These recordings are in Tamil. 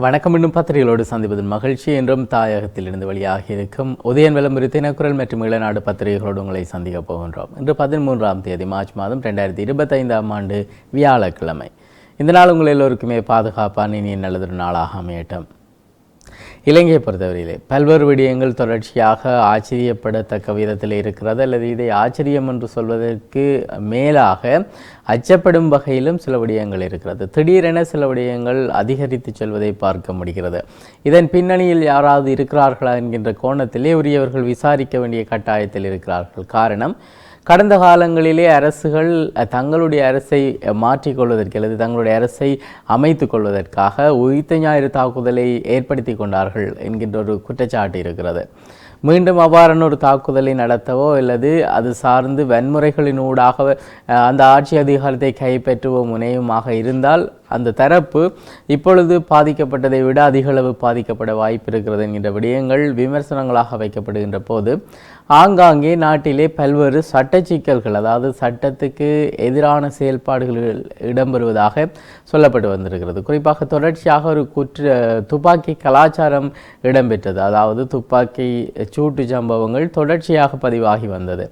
வணக்கம். இன்னும் பத்திரிகைகளோடு சந்திப்பதில் மகிழ்ச்சி. என்றும் தாயகத்திலிருந்து வெளியாகி இருக்கும் உதயன் விளம்பர தினக்குரல் மற்றும் இளநாடு பத்திரிகைகளோடு உங்களை சந்திக்கப் போகின்றோம். இன்று 13ஆம் தேதி மார்ச் மாதம் 2025ஆம் ஆண்டு வியாழக்கிழமை. இந்த நாள் உங்கள் எல்லோருக்குமே பாதுகாப்பான இனிய நல்லதொரு நாளாக அமையட்டும். இலங்கையை பொறுத்தவரையிலே பல்வேறு விடயங்கள் தொடர்ச்சியாக ஆச்சரியப்படத்தக்க விதத்தில் இருக்கிறது, அல்லது இதை ஆச்சரியம் என்று சொல்வதற்கு மேலாக அச்சப்படும் வகையிலும் சில விடயங்கள் இருக்கிறது. திடீரென சில விடயங்கள் அதிகரித்து செல்வதை பார்க்க முடிகிறது. இதன் பின்னணியில் யாராவது இருக்கிறார்களா என்கின்ற கோணத்திலே உரியவர்கள் விசாரிக்க வேண்டிய கட்டாயத்தில் இருக்கிறார்கள். காரணம், கடந்த காலங்களிலே அரசுகள் தங்களுடைய அரசை மாற்றிக்கொள்வதற்கு அல்லது தங்களுடைய அரசை அமைத்து கொள்வதற்காக உயிர்த்த ஞாயிறு தாக்குதலை ஏற்படுத்தி கொண்டார்கள் என்கின்ற ஒரு குற்றச்சாட்டு இருக்கிறது. மீண்டும் அவ்வாறான ஒரு தாக்குதலை நடத்தவோ அல்லது அது சார்ந்து வன்முறைகளின் ஊடாக அந்த ஆட்சி அதிகாரத்தை கைப்பற்றுவோ முனையுமாக இருந்தால் அந்த தரப்பு இப்பொழுது பாதிக்கப்பட்டதை விட அதிகளவு பாதிக்கப்பட வாய்ப்பு இருக்கிறது என்கின்ற விடயங்கள் விமர்சனங்களாக வைக்கப்படுகின்ற போது ஆங்காங்கே நாட்டிலே பல்வேறு சட்ட சிக்கல்கள், அதாவது சட்டத்துக்கு எதிரான செயல்பாடுகள் இடம்பெறுவதாக சொல்லப்பட்டு வந்திருக்கிறது. குறிப்பாக தொடர்ச்சியாக ஒரு துப்பாக்கி கலாச்சாரம் இடம்பெற்றது. அதாவது துப்பாக்கி சூட்டு சம்பவங்கள் தொடர்ச்சியாக பதிவாகி வந்தது.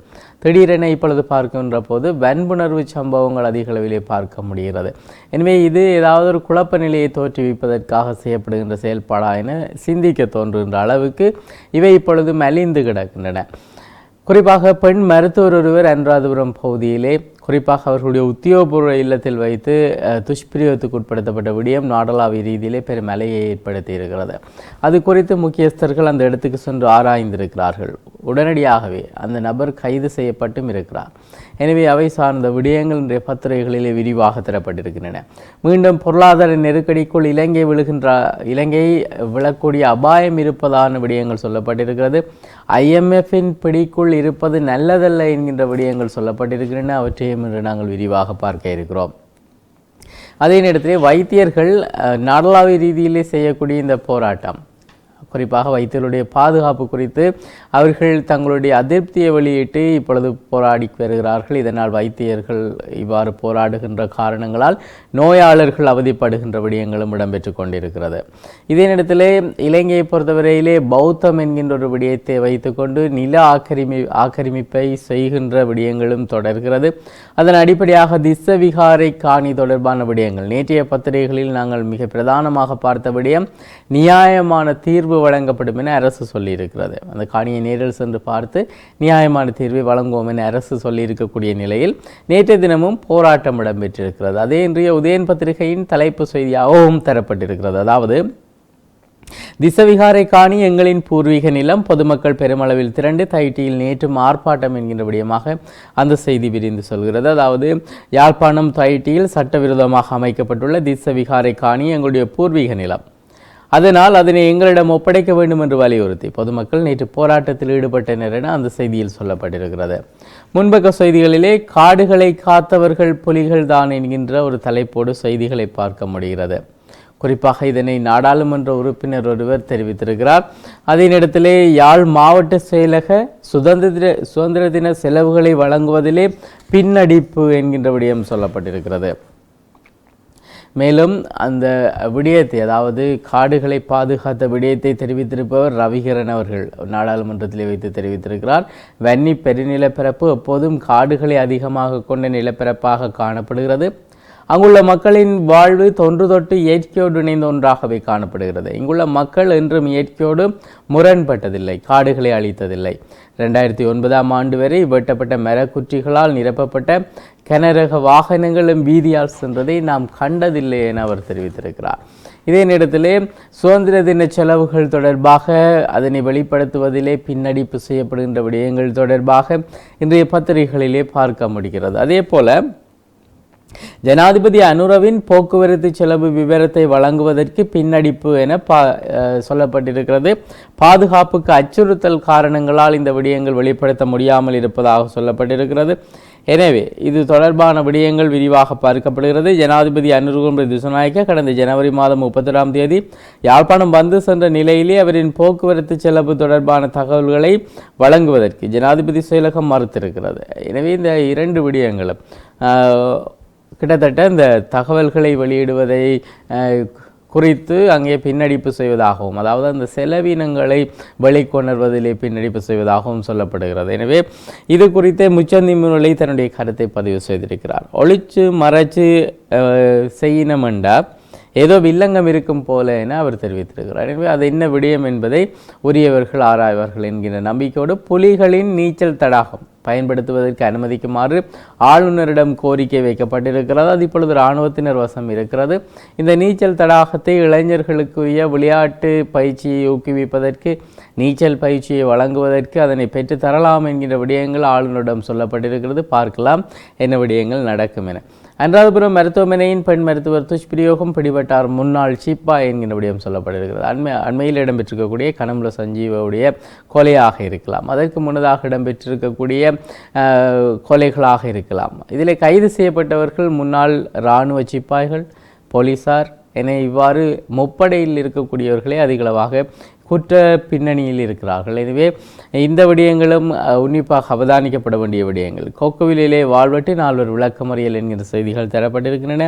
திடீரென இப்பொழுது பார்க்கின்ற போது வன்புணர்வு சம்பவங்கள் அதிக அளவிலே பார்க்க முடிகிறது. எனவே இது ஏதாவது ஒரு குழப்ப நிலையை தோற்றுவிப்பதற்காக செய்யப்படுகின்ற செயல்பாடா என சிந்திக்க தோன்றுகின்ற அளவுக்கு இவை இப்பொழுது மலிந்து கிடக்கின்றன. குறிப்பாக பெண் மருத்துவர் ஒருவர் அனுராதபுரம் பகுதியிலே குறிப்பாக அவர்களுடைய உத்தியோகபூர்வ இல்லத்தில் வைத்து துஷ்பிரயோகத்துக்கு உட்படுத்தப்பட்ட விடயம் நாடளாவிய ரீதியிலே பெரும் அலையை ஏற்படுத்தி இருக்கிறது. அது குறித்து முக்கியஸ்தர்கள் அந்த இடத்துக்கு சென்று ஆராய்ந்திருக்கிறார்கள். உடனடியாகவே அந்த நபர் கைது செய்யப்பட்டும் இருக்கிறார். எனவே அவை சார்ந்த விடயங்கள் இன்றைய பத்திரிகைகளிலே விரிவாக தரப்பட்டிருக்கின்றன. மீண்டும் பொருளாதார நெருக்கடிக்குள் இலங்கை விழக்கூடிய அபாயம் இருப்பதான விடயங்கள் சொல்லப்பட்டிருக்கிறது. IMFின் பிடிக்குள் இருப்பது நல்லதல்ல என்கின்ற விடயங்கள் சொல்லப்பட்டிருக்கின்றன. அவற்றை என்று நாங்கள் விரிவாக பார்க்க இருக்கிறோம். அதே நேரத்திலே வைத்தியர்கள் நாடளாவிய ரீதியிலே செய்யக்கூடிய இந்த போராட்டம், குறிப்பாக வைத்தியர்களுடைய பாதுகாப்பு குறித்து அவர்கள் தங்களுடைய அதிருப்தியை வெளியிட்டு இப்பொழுது போராடி வருகிறார்கள். இதனால் வைத்தியர்கள் இவ்வாறு போராடுகின்ற காரணங்களால் நோயாளர்கள் அவதிப்படுகின்ற விடயங்களும் இடம்பெற்று கொண்டிருக்கிறது. இதே நேரத்திலே இலங்கையை பொறுத்தவரையிலே பௌத்தம் என்கின்ற ஒரு விடயத்தை வைத்துக்கொண்டு நில ஆக்கிரமிப்பை செய்கின்ற விடயங்களும் தொடர்கிறது. அதன் அடிப்படையாக திஸ்ஸவிகாரை காணி தொடர்பான விடயங்கள் நேற்றைய பத்திரிகைகளில் நாங்கள் மிக பிரதானமாக பார்த்த விடயம், நியாயமான தீர்வு வழங்கப்படும் என அரசு சொல்லியிருக்கிறது. அந்த காணியை நேரில் சென்று பார்த்து நியாயமான தீர்வை வழங்குவோம் என அரசு சொல்லியிருக்கக்கூடிய நிலையில் நேற்றைய தினமும் போராட்டம் இடம்பெற்றிருக்கிறது. அதே இன்றைய உதயன் பத்திரிகையின் தலைப்பு செய்தியாகவும் தரப்பட்டிருக்கிறது. அதாவது, திஸ்ஸவிகாரை காணி எங்களின் பூர்வீக நிலம், பொதுமக்கள் பெருமளவில் திரண்டு தைட்டியில் நேற்றும் ஆர்ப்பாட்டம் என்கின்ற விடயமாக அந்த செய்தி விரிந்து சொல்கிறது. அதாவது, யாழ்ப்பாணம் தைட்டியில் சட்டவிரோதமாக அமைக்கப்பட்டுள்ள திஸ்ஸவிகாரை காணி எங்களுடைய பூர்வீக நிலம், அதனால் அதனை எங்களிடம் ஒப்படைக்க வேண்டும் என்று வலியுறுத்தி பொதுமக்கள் நேற்று போராட்டத்தில் ஈடுபட்டனர் என அந்த செய்தியில் சொல்லப்பட்டிருக்கிறது. முன்பக்க செய்திகளிலே காடுகளை காத்தவர்கள் புலிகள் தான் என்கின்ற ஒரு தலைப்போடு செய்திகளை பார்க்க முடிகிறது. குறிப்பாக இதனை நாடாளுமன்ற உறுப்பினர் ஒருவர் தெரிவித்திருக்கிறார். அதே நேரத்திலே யாழ் மாவட்ட செயலக சுதந்திர தின செலவுகளை வழங்குவதிலே பின்னடிப்பு என்கின்ற விடயம் சொல்லப்பட்டிருக்கிறது. மேலும் அந்த விடயத்தை, அதாவது காடுகளை பாதுகாத்த விடயத்தை தெரிவித்திருப்பவர் ரவிகரன் அவர்கள் நாடாளுமன்றத்தில் வைத்து தெரிவித்திருக்கிறார். வன்னி பெருநிலப்பரப்பு எப்போதும் காடுகளை அதிகமாக கொண்ட நிலப்பரப்பாக காணப்படுகிறது. அங்குள்ள மக்களின் வாழ்வு தொன்று தொட்டு இயற்கையோடு இணைந்த ஒன்றாகவே காணப்படுகிறது. இங்குள்ள மக்கள் என்றும் இயற்கையோடு முரண்பட்டதில்லை, காடுகளை அழித்ததில்லை. 2009ஆம் ஆண்டு வரை வெட்டப்பட்ட மரக்குற்றிகளால் நிரப்பப்பட்ட கனரக வாகனங்களும் வீதியால் சென்றதை நாம் கண்டதில்லை என அவர் தெரிவித்திருக்கிறார். இதே நேரத்திலே சுதந்திர தின செலவுகள் தொடர்பாக அதனை வெளிப்படுத்துவதிலே பின்னடிப்பு செய்யப்படுகின்ற விடயங்கள் தொடர்பாக இன்றைய பத்திரிகைகளிலே பார்க்க முடிகிறது. அதே போல ஜனாதிபதி அனுரவின் போக்குவரத்து செலவு விவரத்தை வழங்குவதற்கு பின்னடிப்பு என சொல்லப்பட்டிருக்கிறது. பாதுகாப்புக்கு அச்சுறுத்தல் காரணங்களால் இந்த விடயங்கள் வெளிப்படுத்த முடியாமல் இருப்பதாக சொல்லப்பட்டிருக்கிறது. எனவே இது தொடர்பான விடயங்கள் விரிவாக பார்க்கப்படுகிறது. ஜனாதிபதி அனுரகுமார திசாநாயக்க கடந்த ஜனவரி மாதம் 31ஆம் தேதி யாழ்ப்பாணம் வந்து சென்ற நிலையிலே அவரின் போக்குவரத்து செலவு தொடர்பான தகவல்களை வழங்குவதற்கு ஜனாதிபதி செயலகம் மறுத்திருக்கிறது. எனவே இந்த இரண்டு விடயங்களும் கிட்டத்தட்ட இந்த தகவல்களை வெளியிடுவதை குறித்து அங்கே பின்னடிப்பு செய்வதாகவும், அதாவது அந்த செலவினங்களை வெளிக்கொணர்வதிலே பின்னடிப்பு செய்வதாகவும் சொல்லப்படுகிறது. எனவே இது குறித்து முச்சந்தி முன்னிலை தன்னுடைய கருத்தை பதிவு செய்திருக்கிறார். ஒளிச்சு மறைச்சு செய்யினமெண்டா ஏதோ வில்லங்கம் இருக்கும் போல என அவர் தெரிவித்திருக்கிறார். எனவே அது என்ன விடயம் என்பதை உரியவர்கள் ஆராய்வார்கள் என்கிற நம்பிக்கையோடு புலிகளின் நீச்சல் தடாகம் பயன்படுத்துவதற்கு அனுமதிக்குமாறு ஆளுநரிடம் கோரிக்கை வைக்கப்பட்டிருக்கிறது. அது இப்பொழுது இராணுவத்தினர் வசம் இருக்கிறது. இந்த நீச்சல் தடாகத்தை இளைஞர்களுக்குரிய விளையாட்டு பயிற்சியை ஊக்குவிப்பதற்கு, நீச்சல் பயிற்சியை வழங்குவதற்கு அதனை பெற்று தரலாம் என்கிற விடயங்கள் ஆளுநரிடம் சொல்லப்பட்டிருக்கிறது. பார்க்கலாம் என்ன விடயங்கள் நடக்கும் என. அனுராதபுரம் மருத்துவமனையின் பெண் மருத்துவர் துஷ்பிரயோகம் பிடிபட்டார், முன்னாள் சிப்பா என்கிற விடயம் சொல்லப்படுகிறது. அண்மையில் இடம்பெற்றிருக்கக்கூடிய கனமுல சஞ்சீவவுடைய கொலையாக இருக்கலாம், அதற்கு முன்னதாக இடம்பெற்றிருக்கக்கூடிய கொலைகளாக இருக்கலாம். இதில் கைது செய்யப்பட்டவர்கள் முன்னாள் இராணுவ சிப்பாய்கள், போலீசார் என இவ்வாறு முப்படையில் இருக்கக்கூடியவர்களே அதிகளவாக குற்ற பின்னணியில் இருக்கிறார்கள். எனவே இந்த விடயங்களும் உன்னிப்பாக அவதானிக்கப்பட வேண்டிய விடயங்கள். கொக்குவிலே வாழ்வெட்டு 4 விளக்கமறியல் என்கிற செய்திகள் தரப்பட்டிருக்கின்றன.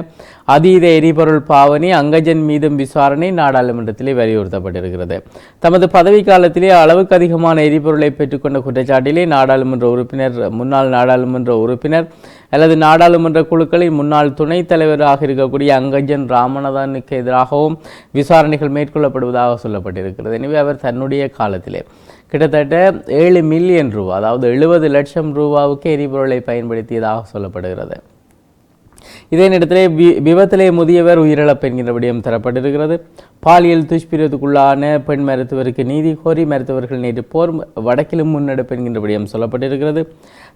அதீத எரிபொருள் பாவனை, அங்கஜன் மீதும் விசாரணை நாடாளுமன்றத்திலே வலியுறுத்தப்பட்டிருக்கிறது. தமது பதவி காலத்திலே அளவுக்கு அதிகமான எரிபொருளை பெற்றுக்கொண்ட குற்றச்சாட்டிலே நாடாளுமன்ற உறுப்பினர், முன்னாள் நாடாளுமன்ற உறுப்பினர் அல்லது நாடாளுமன்ற குழுக்களின் முன்னாள் துணைத் தலைவராக இருக்கக்கூடிய அங்கஜன் ராமநாதனுக்கு எதிராகவும் விசாரணைகள் மேற்கொள்ளப்படுவதாக சொல்லப்பட்டிருக்கிறது. எனவே அவர் தன்னுடைய காலத்திலே கிட்டத்தட்ட 7 மில்லியன் ரூபா, அதாவது 70 லட்சம் ரூபாவுக்கு எரிபொருளை பயன்படுத்தியதாக சொல்லப்படுகிறது. இதே நேரத்திலே விபத்திலே முதியவர் உயிரிழப்பு என்கிற விடயம் தரப்பட்டிருக்கிறது. பாலியல் துஷ்பிரத்துக்குள்ளான பெண் மருத்துவருக்கு நீதி கோரி மருத்துவர்கள் நேற்று போர் வடக்கிலும் முன்னெடுப்பு என்கின்ற விடயம் சொல்லப்பட்டிருக்கிறது.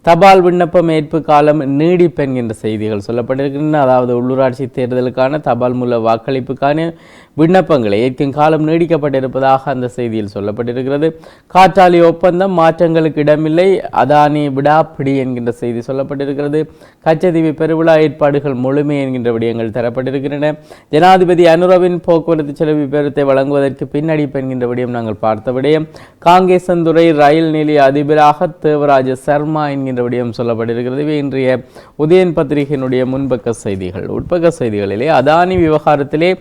தபால் விண்ணப்பம் ஏற்பு காலம் நீடிப்பு என்கின்ற செய்திகள் சொல்லப்பட்டிருக்கின்றன. அதாவது உள்ளூராட்சி தேர்தலுக்கான தபால் மூல வாக்களிப்புக்கான விண்ணப்பங்களை ஏற்கும் காலம் நீடிக்கப்பட்டிருப்பதாக அந்த செய்தியில் சொல்லப்பட்டிருக்கிறது. காற்றாலை ஒப்பந்தம் மாற்றங்களுக்கு இடமில்லை, அதானி விடாப்பிடி என்கின்ற செய்தி சொல்லப்பட்டிருக்கிறது. கச்சதீவு பெருவிழா ஏற்பாடுகள் முழுமை என்கின்ற விடயங்கள் தரப்பட்டிருக்கின்றன. ஜனாதிபதி அனுரவின் போக்குவரத்து செலவு விபரத்தை வழங்குவதற்கு பின்னடிப்பு என்கின்ற விடயம் நாங்கள் பார்த்த விடயம். காங்கேசந்துறை ரயில் நிலைய அதிபராக தேவராஜ சர்மா என்கின்ற விடயம் சொல்லப்பட்டிருக்கிறது. இன்றைய உதயன் பத்திரிகையினுடைய முன்பக்க செய்திகள். உட்பக்க செய்திகளிலே அதானி விவகாரத்திலே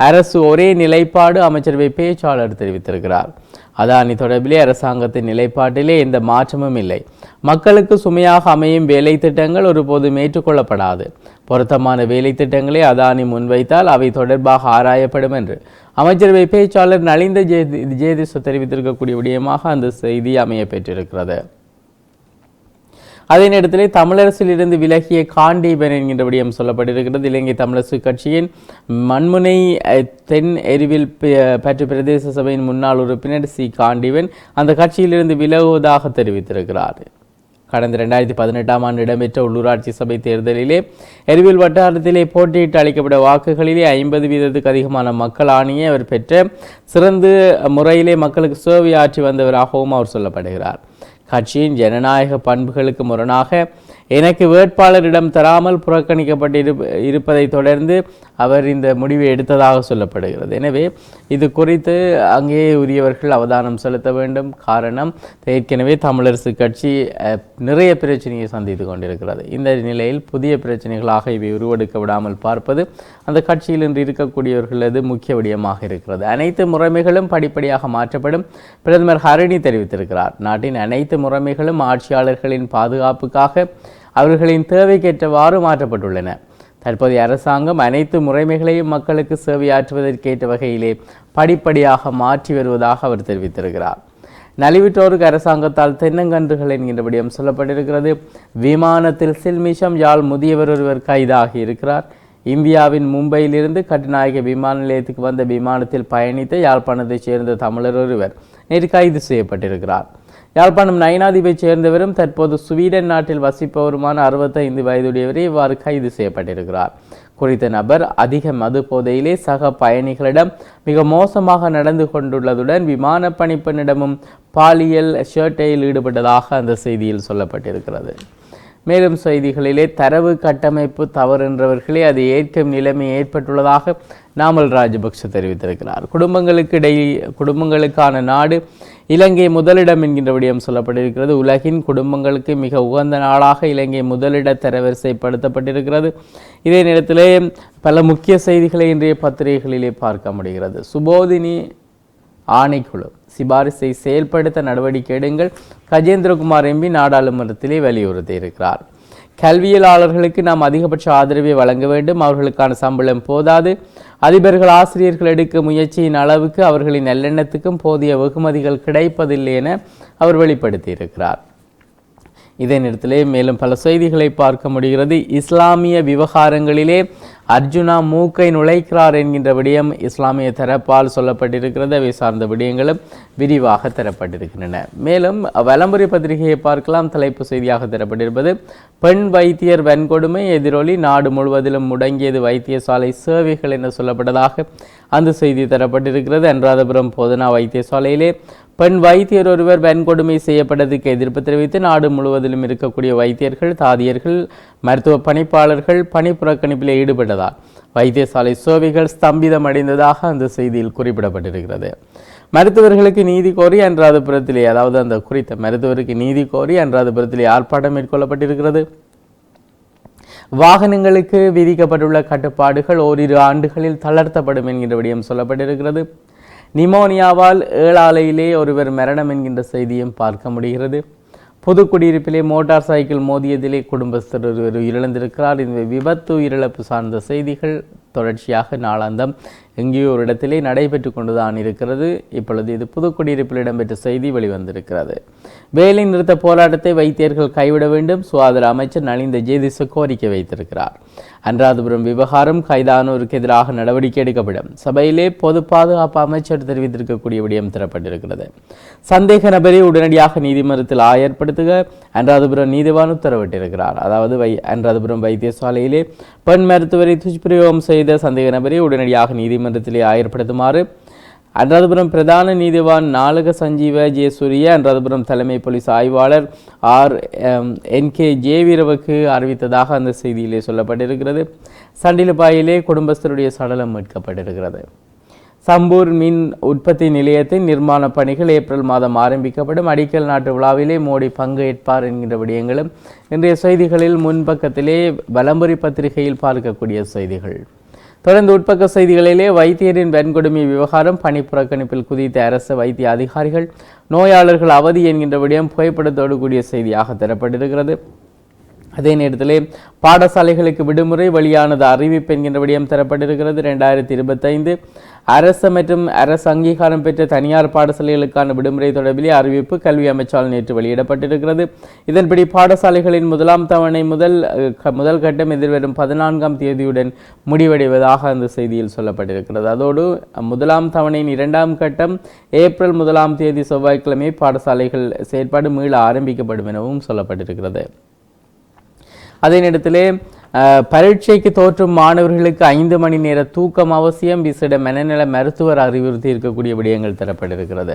அரசு ஒரே நிலைப்பாடு, அமைச்சரவை பேச்சாளர் தெரிவித்திருக்கிறார். அதானி தொடர்பிலே அரசாங்கத்தின் நிலைப்பாட்டிலே எந்த மாற்றமும் இல்லை. மக்களுக்கு சுமையாக அமையும் வேலை திட்டங்கள் ஒருபோதும் ஏற்றுக்கொள்ளப்படாது. பொருத்தமான வேலை திட்டங்களை அதானி முன்வைத்தால் அவை தொடர்பாக ஆராயப்படும் என்று அமைச்சரவை பேச்சாளர் நலிந்த ஜேதிச தெரிவித்திருக்கக்கூடிய விடயமாக அந்த செய்தி அமைய பெற்றிருக்கிறது. அதே நேரத்திலே தமிழரசில் இருந்து விலகிய காண்டீபன் என்கின்ற விடயம் சொல்லப்பட்டிருக்கிறது. இலங்கை தமிழரசு கட்சியின் மண்முனை தென் எரிவில் பற்று பிரதேச சபையின் முன்னாள் உறுப்பினர் சி காண்டீபன் அந்த கட்சியிலிருந்து விலகுவதாக தெரிவித்திருக்கிறார். கடந்த 2018ஆம் ஆண்டு இடம்பெற்ற உள்ளூராட்சி சபை தேர்தலிலே எரிவில் வட்டாரத்திலே போட்டியிட்டு அளிக்கப்பட்ட வாக்குகளிலே 50% அதிகமான மக்கள் ஆணையை அவர் பெற்ற சிறந்த முறையிலே மக்களுக்கு சேவை ஆற்றி வந்தவராகவும் அவர் சொல்லப்படுகிறார். கட்சியின் ஜனநாயக பண்புகளுக்கு முரணாக எனக்கு வேட்பாளரிடம் தராமல் புறக்கணிக்கப்பட்டு இருப்பதை தொடர்ந்து அவர் இந்த முடிவை எடுத்ததாக சொல்லப்படுகிறது. எனவே இது குறித்து அங்கே உரியவர்கள் அவதானம் செலுத்த வேண்டும். காரணம், ஏற்கனவே தமிழரசு கட்சி நிறைய பிரச்சனையை சந்தித்து கொண்டிருக்கிறது. இந்த நிலையில் புதிய பிரச்சனைகளாக இவை உருவெடுக்க விடாமல் பார்ப்பது அந்த கட்சியில் இன்று இருக்கக்கூடியவர்களது முக்கிய விடயமாக இருக்கிறது. அனைத்து முறைமைகளும் படிப்படியாக மாற்றப்படும் பிரதமர் ஹரணி தெரிவித்திருக்கிறார். நாட்டின் அனைத்து முறைமைகளும் ஆட்சியாளர்களின் பாதுகாப்புக்காக அவர்களின் தேவைக்கேற்றவாறு மாற்றப்பட்டுள்ளன. தற்போதைய அரசாங்கம் அனைத்து முறைமைகளையும் மக்களுக்கு சேவையாற்றுவதற்கேற்ற வகையிலே படிப்படியாக மாற்றி வருவதாக அவர் தெரிவித்திருக்கிறார். நலிவிட்டோருக்கு அரசாங்கத்தால் தென்னங்கன்றுகள் என்கின்ற விடயம் சொல்லப்பட்டிருக்கிறது. விமானத்தில் சில்மிஷம் யாழ் முதியவர் ஒருவர் கைதாகி இருக்கிறார். இந்தியாவின் மும்பையிலிருந்து கட்டுநாயக்க விமான நிலையத்துக்கு வந்த விமானத்தில் பயணித்த யாழ்ப்பாணத்தைச் சேர்ந்த தமிழர் ஒருவர் நேற்று கைது செய்யப்பட்டிருக்கிறார். யாழ்ப்பாணம் நயினாதீவைச் சேர்ந்தவரும் தற்போது ஸ்வீடன் நாட்டில் வசிப்பவருமான 65 வயதுடையவரே இவ்வாறு கைது செய்யப்பட்டிருக்கிறார். குறித்த நபர் அதிக மது போதையிலே சக பயணிகளிடம் மிக மோசமாக நடந்து கொண்டுள்ளதுடன் விமான பணிப்பெண்ணிடமும் பாலியல் ஷர்ட்டையில் ஈடுபட்டதாக அந்த செய்தியில் சொல்லப்பட்டிருக்கிறது. மேலும் செய்திகளிலே தரவு கட்டமைப்பு தவறென்றவர்களே அது ஏற்கும் நிலைமை ஏற்பட்டுள்ளதாக நாமல் ராஜபக்ஷ தெரிவித்திருக்கிறார். குடும்பங்களுக்கான நாடு இலங்கை முதலிடம் என்கின்ற விடயம் சொல்லப்பட்டிருக்கிறது. உலகின் குடும்பங்களுக்கு மிக உகந்த நாளாக இலங்கை முதலிட தரவரிசைப்படுத்தப்பட்டிருக்கிறது. இதே நேரத்திலே பல முக்கிய செய்திகளை இன்றைய பத்திரிகைகளிலே பார்க்க முடிகிறது. சுபோதினி ஆணைக்குழு சிபாரிசை செயல்படுத்த நடவடிக்கை எடுங்கள், கஜேந்திரகுமார் எம்பி நாடாளுமன்றத்திலே வலியுறுத்தியிருக்கிறார். கல்வியலாளர்களுக்கு நாம் அதிகபட்ச ஆதரவை வழங்க வேண்டும், அவர்களுக்கான சம்பளம் போதாது, அதிபர்கள் ஆசிரியர்கள் எடுக்க முயற்சியின் அளவுக்கு அவர்களின் நல்லெண்ணத்துக்கும் போதிய வெகுமதிகள் கிடைப்பதில்லை என அவர் வெளிப்படுத்தியிருக்கிறார். இதே நேரத்திலே மேலும் பல செய்திகளை பார்க்க முடிகிறது. இஸ்லாமிய விவகாரங்களிலே அர்ஜுனா மூக்கை நுழைக்கிறார் என்கின்ற விடயம் இஸ்லாமிய தரப்பால் சொல்லப்பட்டிருக்கிறது. அவை சார்ந்த விடயங்களும் விரிவாக தரப்பட்டிருக்கின்றன. மேலும் வலம்புரி பத்திரிகையை பார்க்கலாம். தலைப்பு செய்தியாக தரப்பட்டிருப்பது பெண் வைத்தியர் வன்கொடுமை எதிரொலி, நாடு முழுவதிலும் முடங்கியது வைத்தியசாலை சேவைகள் என சொல்லப்பட்டதாக அந்த செய்தி தரப்பட்டிருக்கிறது. அனுராதபுரம் போதனா வைத்தியசாலையிலே பெண் வைத்தியர் ஒருவர் வன்கொடுமை செய்யப்பட்டதுக்கு எதிர்ப்பு தெரிவித்து நாடு முழுவதிலும் இருக்கக்கூடிய வைத்தியர்கள், தாதியர்கள், மருத்துவ பணிப்பாளர்கள் பணி புறக்கணிப்பில் ஈடுபட்டதால் வைத்தியசாலை சேவைகள் ஸ்தம்பிதம் அடைந்ததாக அந்த செய்தியில் குறிப்பிடப்பட்டிருக்கிறது. மருத்துவர்களுக்கு நீதி கோரி அனுராதபுரத்திலே, அதாவது அந்த குறித்த மருத்துவருக்கு நீதி கோரி அனுராதபுரத்திலே ஆர்ப்பாட்டம் மேற்கொள்ளப்பட்டிருக்கிறது. வாகனங்களுக்கு விதிக்கப்பட்டுள்ள கட்டுப்பாடுகள் ஓரிரு ஆண்டுகளில் தளர்த்தப்படும் என்கின்ற விடயம் சொல்லப்பட்டிருக்கிறது. நிமோனியாவால் ஏழாலையிலே ஒருவர் மரணம் என்கின்ற செய்தியும் பார்க்க முடிகிறது. புதுக்குடியிருப்பிலே மோட்டார் சைக்கிள் மோதியதிலே குடும்பஸ்தர் ஒருவர் உயிரிழந்திருக்கிறார். இந்த விபத்து உயிரிழப்பு சார்ந்த செய்திகள் தொடர்ச்சியாக நாளாந்தம் எங்கேயோ ஒரு இடத்திலே நடைபெற்று கொண்டுதான் இருக்கிறது. இப்பொழுது இது புதுக்குடியிருப்பில் இடம்பெற்ற செய்தி வெளிவந்திருக்கிறது. வேலை நிறுத்த போராட்டத்தை வைத்தியர்கள் கைவிட வேண்டும், சுகாதார அமைச்சர் நலிந்த ஜேதிச கோரிக்கை வைத்திருக்கிறார். அனுராதபுரம் விவகாரம், கைதானோருக்கு எதிராக நடவடிக்கை எடுக்கப்படும், சபையிலே பொது பாதுகாப்பு அமைச்சர் தெரிவித்திருக்கக்கூடிய விடயம் தரப்பட்டிருக்கிறது. சந்தேக நபரை உடனடியாக நீதிமன்றத்தில் ஆயர்படுத்துக அனுராதபுரம் நீதிவான் உத்தரவிட்டிருக்கிறார். அதாவது அனுராதபுரம் வைத்தியசாலையிலே பெண் மருத்துவரை துஷ்பிரயோகம் செய்த சந்தேக நபரை உடனடியாக நீதிமன்றத்திலே ஆயர்படுத்துமாறு அனுராதபுரம் பிரதான நீதிவான் நாலக சஞ்சீவ ஜெயசூரிய அனுராதபுரம் தலைமை போலீஸ் ஆய்வாளர் RNK ஜேவீரவுக்கு அறிவித்ததாக அந்த செய்தியிலே சொல்லப்பட்டிருக்கிறது. சண்டிலுப்பாயிலே குடும்பஸ்தருடைய சடலம் மீட்கப்பட்டிருக்கிறது. சம்பூர் மின் உற்பத்தி நிலையத்தின் நிர்மாண பணிகள் ஏப்ரல் மாதம் ஆரம்பிக்கப்படும், அடிக்கல் நாட்டு விழாவிலே மோடி பங்கேற்பார் என்கின்ற விடயங்களும் இன்றைய செய்திகளில் முன்பக்கத்திலே வலம்புரி பத்திரிகையில் பார்க்கக்கூடிய செய்திகள். தொடர்ந்து உட்பக்க செய்திகளிலே வைத்தியரின் வன்கொடுமை விவகாரம், பணி புறக்கணிப்பில் குதித்த அரசு வைத்திய அதிகாரிகள், நோயாளர்கள் அவதி என்கின்ற விடயம் புகைப்படத்தோடு கூடிய செய்தியாக தரப்பட்டிருக்கிறது. அதே நேரத்திலே பாடசாலைகளுக்கு விடுமுறை வெளியானது அறிவிப்பு என்கின்ற விடயம் தரப்பட்டிருக்கிறது. 2025 அரசு மற்றும் அரசு அங்கீகாரம் பெற்ற தனியார் பாடசாலைகளுக்கான விடுமுறை தொடர்பிலே அறிவிப்பு கல்வி அமைச்சால் நேற்று வெளியிடப்பட்டிருக்கிறது. இதன்படி பாடசாலைகளின் முதலாம் தவணை முதல் கட்டம் எதிர்வரும் 14ஆம் தேதியுடன் முடிவடைவதாக அந்த செய்தியில் சொல்லப்பட்டிருக்கிறது. அதோடு முதலாம் தவணையின் 2ஆம் கட்டம் ஏப்ரல் 1ஆம் தேதி செவ்வாய்க்கிழமை பாடசாலைகள் செயற்பாடு மீள ஆரம்பிக்கப்படும் எனவும் சொல்லப்பட்டிருக்கிறது. அதே நேரத்திலே பரீட்சைக்கு தோற்றும் மாணவர்களுக்கு 5 மணி நேர தூக்கம் அவசியம், விசேட மனநல மருத்துவர் அறிவுறுத்தி இருக்கக்கூடிய விடயங்கள் தரப்பட்டிருக்கிறது.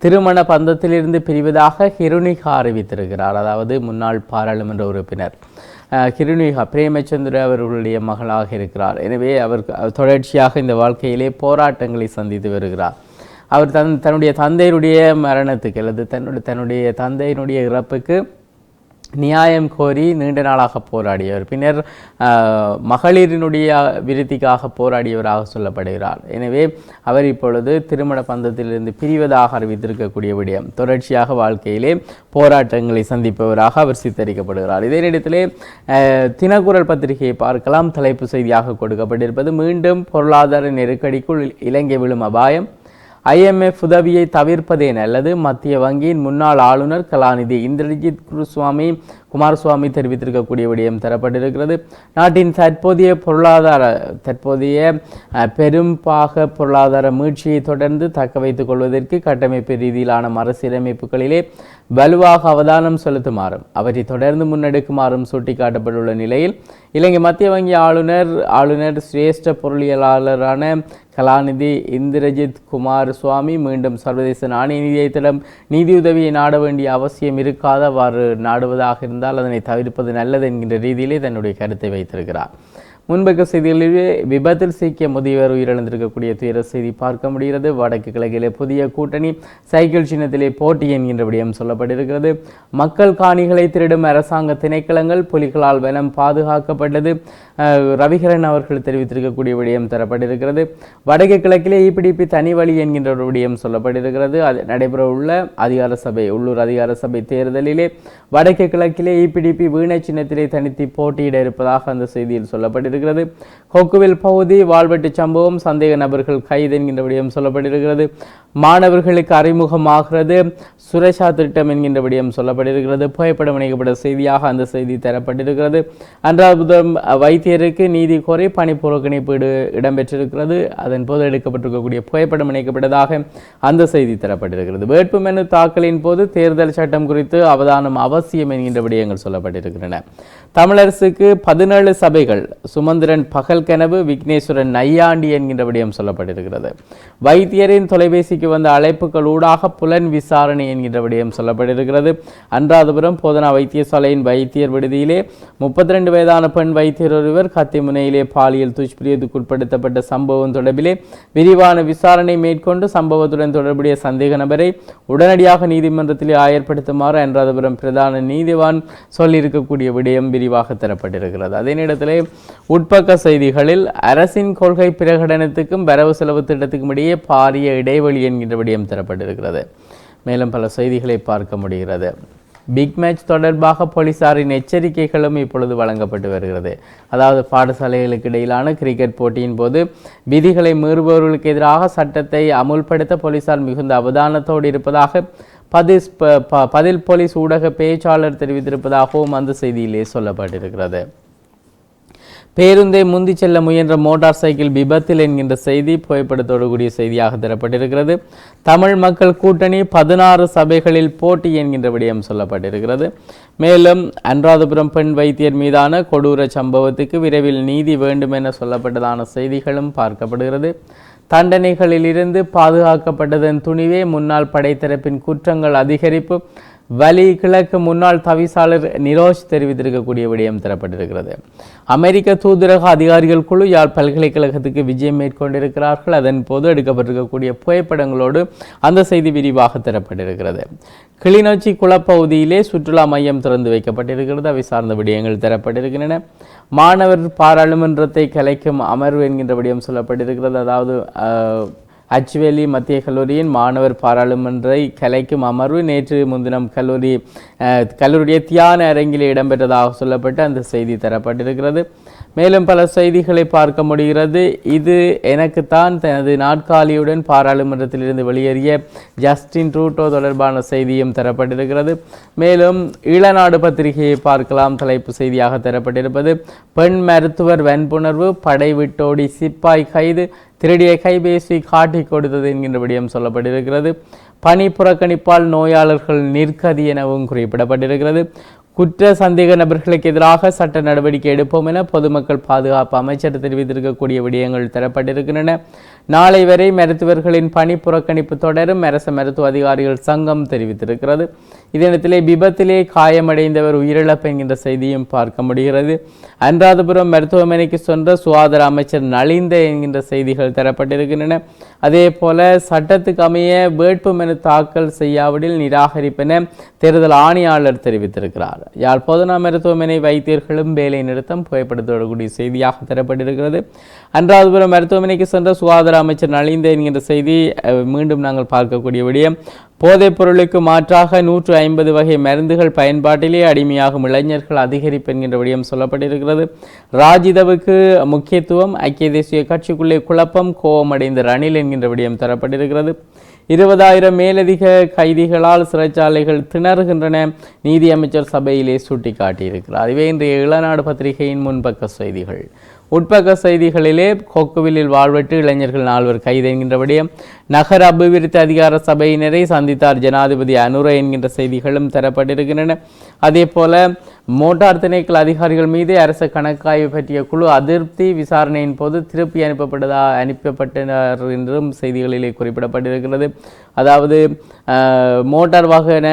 திருமண பந்தத்திலிருந்து பிரிவதாக ஹிருணிகா அறிவித்திருக்கிறார். அதாவது முன்னாள் பாராளுமன்ற உறுப்பினர் ஹிருணிகா பிரேமச்சந்திர அவர்களுடைய மகளாக இருக்கிறார். எனவே அவர் தொடர்ச்சியாக இந்த வாழ்க்கையிலே போராட்டங்களை சந்தித்து வருகிறார். அவர் தன்னுடைய தந்தையினுடைய மரணத்துக்கு அல்லது தன்னுடைய தந்தையினுடைய இறப்புக்கு நியாயம் கோரி நீண்ட நாளாக போராடியவர், பின்னர் மகளிரினுடைய விருத்திக்காக போராடியவராக சொல்லப்படுகிறார். எனவே அவர் இப்பொழுது திருமண பந்தத்திலிருந்து பிரிவதாக அறிவித்திருக்கக்கூடிய விடயம் தொடர்ச்சியாக வாழ்க்கையிலே போராட்டங்களை சந்திப்பவராக அவர் சித்தரிக்கப்படுகிறார். இதே நேரத்திலே தினக்குரல் பத்திரிகையை பார்க்கலாம். தலைப்பு செய்தியாக கொடுக்கப்பட்டிருப்பது மீண்டும் பொருளாதார நெருக்கடிக்குள் இலங்கை விழும் அபாயம், IMF உதவியை தவிர்ப்பதே நல்லது, மத்திய வங்கியின் முன்னாள் ஆளுநர் கலாநிதி இந்திரஜித் குமாரசுவாமி தெரிவித்திருக்கக்கூடிய விடயம் தரப்பட்டிருக்கிறது. நாட்டின் தற்போதைய பெரும்பாக பொருளாதார மீட்சியை தொடர்ந்து தக்க வைத்துக் கொள்வதற்கு கட்டமைப்பு ரீதியிலான மறுசீரமைப்புகளிலே வலுவாக அவதானம் செலுத்துமாறும் அவற்றை தொடர்ந்து முன்னெடுக்குமாறும் சுட்டிக்காட்டப்பட்டுள்ள நிலையில் இலங்கை மத்திய வங்கி ஆளுநர் சிரேஷ்ட பொருளியலாளரான கலாநிதி இந்திரஜித் குமாரசுவாமி மீண்டும் சர்வதேச நாணய நிதியத்திடம் நிதியுதவியை நாட வேண்டிய அவசியம் இருக்காதவாறு நாடுவதாக இருந்தால் இருந்தால் அதனை தவிர்ப்பது நல்லது என்கின்ற ரீதியிலே தன்னுடைய கருத்தை வைத்திருக்கிறார். முன்பக்க செய்திகளிலே விபத்தில் சிக்கிய முதியவர் உயிரிழந்திருக்கக்கூடிய துயர செய்தி பார்க்க முடிகிறது. வடக்கு கிழக்கிலே புதிய கூட்டணி, சைக்கிள் சின்னத்திலே போட்டி என்கின்ற விடயம் சொல்லப்பட்டிருக்கிறது. மக்கள் காணிகளை திருடும் அரசாங்க திணைக்களங்கள், புலிகளால் வனம் பாதுகாக்கப்பட்டது. ரவிகரன் அவர்கள் தெரிவித்திருக்கக்கூடிய விடயம் தரப்பட்டிருக்கிறது. வடக்கு கிழக்கிலே இபிடிபி தனி வழி என்கின்ற ஒரு விடயம் சொல்லப்பட்டிருக்கிறது. அது நடைபெற உள்ள அதிகார சபை, உள்ளூர் அதிகார சபை தேர்தலிலே வடக்கு கிழக்கிலே இபிடிபி வீணை சின்னத்திலே தனித்து போட்டியிட இருப்பதாக அந்த செய்தியில் சொல்லப்பட்டிருக்கிறது. கொக்குவில் பகுதி வாழ்வெட்டு சம்பவம், சந்தேக நபர்கள் கைது என்கின்ற விடயம் சொல்லப்பட்டிருக்கிறது. மாணவர்களுக்கு அறிமுகமாகிறது சுரேஷா திட்டம் என்கின்ற விடயம் சொல்லப்பட்டிருக்கிறது. புகைப்படம் இணைக்கப்பட்ட செய்தியாக அந்த செய்தி தரப்பட்டிருக்கிறது. அன்றாபுரம் வைத்தியருக்கு நீதி கோரி பணி புறக்கணிப்பு இடம்பெற்றிருக்கிறது. அதன் போது எடுக்கப்பட்டிருக்கக்கூடிய புகைப்படம் இணைக்கப்பட்டதாக அந்த செய்தி தரப்பட்டிருக்கிறது. வேட்புமனு தாக்கலின் போது தேர்தல் சட்டம் குறித்து அவதானம் அவசியம் என்கின்ற விடயங்கள் சொல்லப்பட்டிருக்கின்றன. தமிழரசுக்கு 17 சபைகள், சுமந்திரன் பகல் கனவு, விக்னேஸ்வரன் நையாண்டி என்கின்ற விடயம் சொல்லப்பட்டிருக்கிறது. வைத்தியரின் தொலைபேசிக்கு வந்த அழைப்புகள் ஊடாக புலன் விசாரணை என்கின்ற விடயம் சொல்லப்பட்டிருக்கிறது. அன்றாதபுரம் போதனா வைத்தியசாலையின் வைத்தியர் விடுதியிலே 32 வயதான பெண் வைத்தியர் ஒருவர் கத்தி முனையிலே பாலியல் துஷ்பிரயோகத்துக்கு உட்படுத்தப்பட்ட சம்பவம் தொடர்பிலே விரிவான விசாரணை மேற்கொண்டு சம்பவத்துடன் தொடர்புடைய சந்தேக நபரை உடனடியாக நீதிமன்றத்திலே ஆயர்படுத்துமாறு அன்றாதபுரம் பிரதான நீதிவான் சொல்லியிருக்கக்கூடிய விடயம் விரிவாக தரப்பட்டிருக்கிறது. அதே நேரத்திலே உட்பக்க செய்திகளில் அரசின் கொள்கை பிரகடனத்துக்கும் வரவு செலவு திட்டத்துக்கும் இடையே பாரிய இடைவெளி என்கின்ற விடயம் தரப்பட்டிருக்கிறது. மேலும் பல செய்திகளை பார்க்க முடிகிறது. பிக் மேட்ச் தொடர்பாக போலீசாரின் எச்சரிக்கைகளும் இப்பொழுது வழங்கப்பட்டு வருகிறது. அதாவது பாடசாலைகளுக்கு இடையிலான கிரிக்கெட் போட்டியின் போது விதிகளை மீறுபவர்களுக்கு எதிராக சட்டத்தை அமுல்படுத்த போலீசார் மிகுந்த அவதானத்தோடு இருப்பதாக பதில் போலீஸ் ஊடக பேச்சாளர் தெரிவித்திருப்பதாகவும் அந்த செய்தியிலே சொல்லப்பட்டிருக்கிறது. பேருந்தை முந்தி செல்ல முயன்ற மோட்டார் சைக்கிள் விபத்தில் என்கின்ற செய்தி புகைப்படத்தோடு கூடிய செய்தியாக தரப்பட்டிருக்கிறது. தமிழ் மக்கள் கூட்டணி 16 சபைகளில் போட்டி என்கின்ற விடயம் சொல்லப்பட்டிருக்கிறது. மேலும் அன்றாதபுரம் பெண் வைத்தியர் மீதான கொடூர சம்பவத்துக்கு விரைவில் நீதி வேண்டும் என சொல்லப்பட்டதான செய்திகளும் பார்க்கப்படுகிறது. தண்டனைகளிலிருந்து பாதுகாக்கப்பட்டதன் துணிவே முன்னாள் படைத்தரப்பின் குற்றங்கள் அதிகரிப்பு, வலி கிழக்கு முன்னாள் தவிசாளர் நிரோஷ் தெரிவித்திருக்கக்கூடிய விடயம் தரப்பட்டிருக்கிறது. அமெரிக்க தூதரக அதிகாரிகள் குழு யாழ் பல்கலைக்கழகத்துக்கு விஜயம் மேற்கொண்டிருக்கிறார்கள். அதன் போது எடுக்கப்பட்டிருக்கக்கூடிய புகைப்படங்களோடு அந்த செய்தி விரிவாக தரப்பட்டிருக்கிறது. கிளிநொச்சி குளப்பகுதியிலே சுற்றுலா மையம் திறந்து வைக்கப்பட்டிருக்கிறது. அவை சார்ந்த விடயங்கள் தரப்பட்டிருக்கின்றன. மாணவர் பாராளுமன்றத்தை கலைக்கும் அமர்வு என்கின்ற விடயம் சொல்லப்பட்டிருக்கிறது. அதாவது அச்சுவேலி மத்திய கல்லூரியின் மாணவர் பாராளுமன்றை கலைக்கும் அமர்வு நேற்று முன்தினம் கல்லூரிய தியான அரங்கிலே இடம்பெற்றதாக சொல்லப்பட்டு அந்த செய்தி தரப்பட்டிருக்கிறது. மேலும் பல செய்திகளை பார்க்க முடிகிறது. இது எனக்குத்தான் தனது நாட்காலியுடன் பாராளுமன்றத்திலிருந்து வெளியேறிய ஜஸ்டின் ட்ரூடோ தொடர்பான செய்தியும் தரப்பட்டிருக்கிறது. மேலும் ஈழநாடு பத்திரிகையை பார்க்கலாம். தலைப்பு செய்தியாக தரப்பட்டிருப்பது பெண் மருத்துவர் வன்புணர்வு, படை விட்டோடி சிப்பாய் கைது, திருடிய கைபேசி காட்டி கொடுத்தது என்கின்ற விடயம் சொல்லப்பட்டிருக்கிறது. பணி புறக்கணிப்பால் நோயாளர்கள் நிற்கதி எனவும் குறிப்பிடப்பட்டிருக்கிறது. குற்ற சந்தேக நபர்களுக்கு எதிராக சட்ட நடவடிக்கை எடுப்போம் என பொதுமக்கள் பாதுகாப்பு அமைச்சர் தெரிவித்திருக்கக்கூடிய விடயங்கள் தரப்பட்டிருக்கின்றன. நாளை வரை மருத்துவர்களின் பணி புறக்கணிப்பு தொடரும் அரசு மருத்துவ அதிகாரிகள் சங்கம் தெரிவித்திருக்கிறது. இதனத்திலே விபத்திலே காயமடைந்தவர் உயிரிழப்பு என்கின்ற செய்தியும் பார்க்க முடிகிறது. அன்றாதபுரம் மருத்துவமனைக்கு சென்ற சுகாதார அமைச்சர் நலிந்த என்கின்ற செய்திகள் தரப்பட்டிருக்கின்றன. அதே போல சட்டத்துக்கு அமைய வேட்பு மனு தாக்கல் செய்யாவிடில் நிராகரிப்பென தேர்தல் ஆணையாளர் தெரிவித்திருக்கிறார். யாழ் போதனா மருத்துவமனை வைத்தியர்களும் வேலை நிறுத்தம் புகைப்படத்தோடக்கூடிய செய்தியாக தரப்பட்டிருக்கிறது. அன்றாதபுரம் மருத்துவமனைக்கு சென்ற சுகாதார அமைச்சர் நலிந்த என்கின்ற செய்தி மீண்டும் நாங்கள் பார்க்கக்கூடிய விடயம். போதைப் பொருளுக்கு மாற்றாக 150 வகை மருந்துகள் பயன்பாட்டிலே அடிமையாகும் இளைஞர்கள் அதிகரிப்பு என்கின்ற விடயம் சொல்லப்பட்டிருக்கிறது. ராஜிதவுக்கு முக்கியத்துவம், ஐக்கிய தேசிய கட்சிக்குள்ளே குழப்பம், கோபமடைந்த ரணில் என்கின்ற விடயம் தரப்பட்டிருக்கிறது. 20,000 மேலதிக கைதிகளால் சிறைச்சாலைகள் திணறுகின்றன நீதி அமைச்சர் சபையிலே சுட்டிக்காட்டியிருக்கிறார். இவை இன்றைய இளநாடு பத்திரிகையின் முன்பக்க செய்திகள். உட்பக்க செய்திகளிலே கொக்குவிலில் வாழ்வெட்டு இளைஞர்கள் 4 கைது என்கின்ற விடயம், நகர அபிவிருத்தி அதிகார சபையினரை சந்தித்தார் ஜனாதிபதி அனுர என்கின்ற செய்திகளும் தரப்பட்டிருக்கின்றன. அதே போல மோட்டார் திணைக்கள அதிகாரிகள் மீது அரசு கணக்காய்வு பற்றிய குழு அதிருப்தி, விசாரணையின் போது திருப்பி அனுப்பப்பட்டனர் என்றும் செய்திகளிலே குறிப்பிடப்பட்டிருக்கிறது. அதாவது மோட்டார் வாகன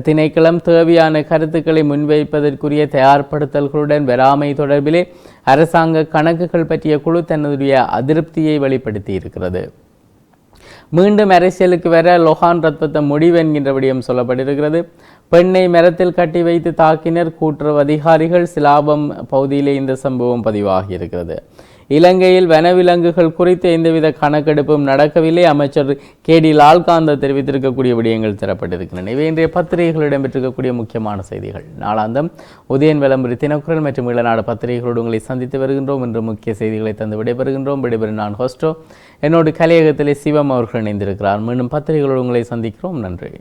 திணைக்களம் தேவையான கருத்துக்களை முன்வைப்பதற்குரிய தயார்படுத்தல்களுடன் வராமை தொடர்பிலே அரசாங்க கணக்குகள் பற்றிய குழு தன்னுடைய அதிருப்தியை வெளிப்படுத்தி இருக்கிறது. மீண்டும் அரசியலுக்கு வர லொஹான் ரத்வத்த முடிவு என்கின்ற விடயம் சொல்லப்பட்டிருக்கிறது. பெண்ணை மரத்தில் கட்டி வைத்து தாக்கினர் கூட்டுறவு அதிகாரிகள். சிலாபம் பகுதியிலே இந்த சம்பவம் பதிவாகி இருக்கிறது. இலங்கையில் வனவிலங்குகள் குறித்து எந்தவித கணக்கெடுப்பும் நடக்கவில்லை. அமைச்சர் KD லால்காந்த தெரிவித்திருக்கக்கூடிய விடயங்கள் தரப்பட்டிருக்கின்றன. இவை இன்றைய பத்திரிகைகள் இடம்பெற்றிருக்கக்கூடிய முக்கியமான செய்திகள். நாளாந்தம் உதயன் விளம்பரி தினக்குரல் மற்றும் ஈழநாடு பத்திரிகைகளோடு உங்களை சந்தித்து வருகின்றோம். இன்று முக்கிய செய்திகளை தந்து விடைபெறுகின்றோம். விடைபெறும் நான் ஹோஸ்டோ. என்னோடு கலையகத்திலே சிவம் அவர்கள் இணைந்திருக்கிறார். மீண்டும் பத்திரிகைகளோடு உங்களை சந்திக்கிறோம். நன்றி.